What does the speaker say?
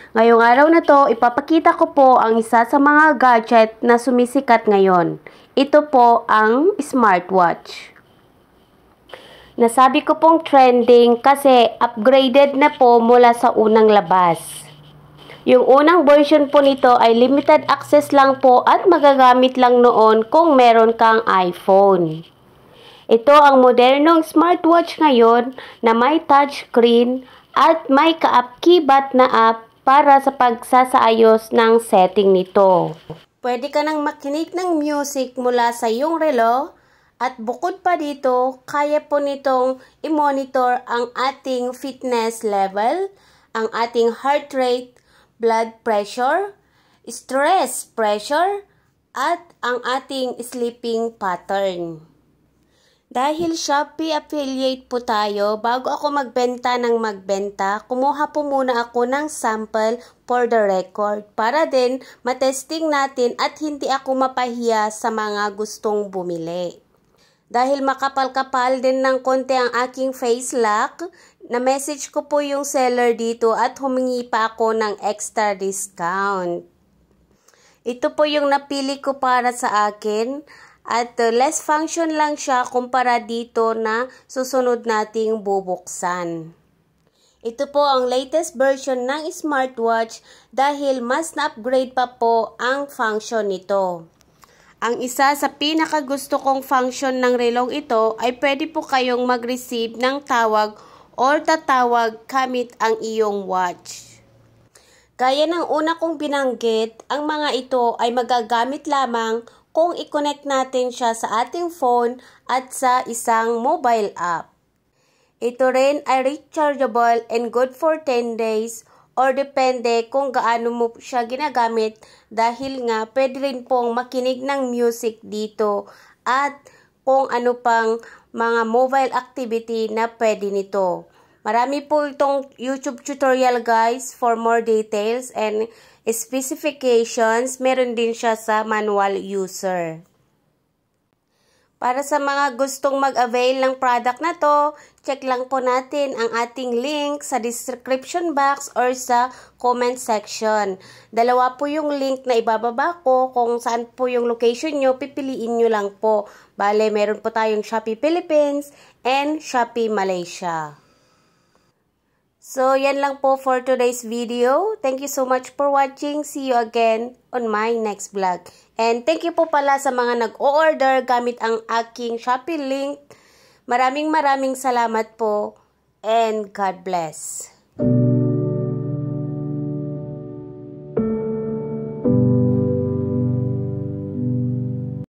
Ngayong araw na to, ipapakita ko po ang isa sa mga gadget na sumisikat ngayon. Ito po ang smartwatch. Nasabi ko pong trending kasi upgraded na po mula sa unang labas. Yung unang version po nito ay limited access lang po at magagamit lang noon kung meron kang iPhone. Ito ang modernong smartwatch ngayon na may touchscreen at may kaap-kibat na app para sa pagsasaayos ng setting nito. Pwede ka nang makinig ng music mula sa iyong relo at bukod pa dito, kaya po nitong i-monitor ang ating fitness level, ang ating heart rate, blood pressure, stress pressure, at ang ating sleeping pattern. Dahil Shopee affiliate po tayo, bago ako magbenta, kumuha po muna ako ng sample for the record para din matesting natin at hindi ako mapahiya sa mga gustong bumili. Dahil makapal-kapal din ng konti ang aking face lock, na-message ko po yung seller dito at humingi pa ako ng extra discount. Ito po yung napili ko para sa akin. At less function lang siya kumpara dito na susunod nating bubuksan. Ito po ang latest version ng smartwatch dahil mas na-upgrade pa po ang function nito. Ang isa sa pinakagusto kong function ng relong ito ay pwede po kayong mag-receive ng tawag or tatawag gamit ang iyong watch. Gaya ng una kong binanggit, ang mga ito ay magagamit lamang kung i-connect natin siya sa ating phone at sa isang mobile app. Ito rin ay rechargeable and good for 10 days or depende kung gaano mo siya ginagamit dahil nga pwede rin pong makinig ng music dito at kung ano pang mga mobile activity na pwede nito. Marami po itong YouTube tutorial guys for more details and specifications. Meron din siya sa manual user. Para sa mga gustong mag-avail ng product na to, check lang po natin ang ating link sa description box or sa comment section. Dalawa po yung link na ibababa ko kung saan po yung location nyo, pipiliin nyo lang po. Bale, meron po tayong Shopee Philippines and Shopee Malaysia. So, yan lang po for today's video. Thank you so much for watching. See you again on my next vlog. And thank you po pala sa mga nag-o-order gamit ang aking Shopee link. Maraming salamat po and God bless.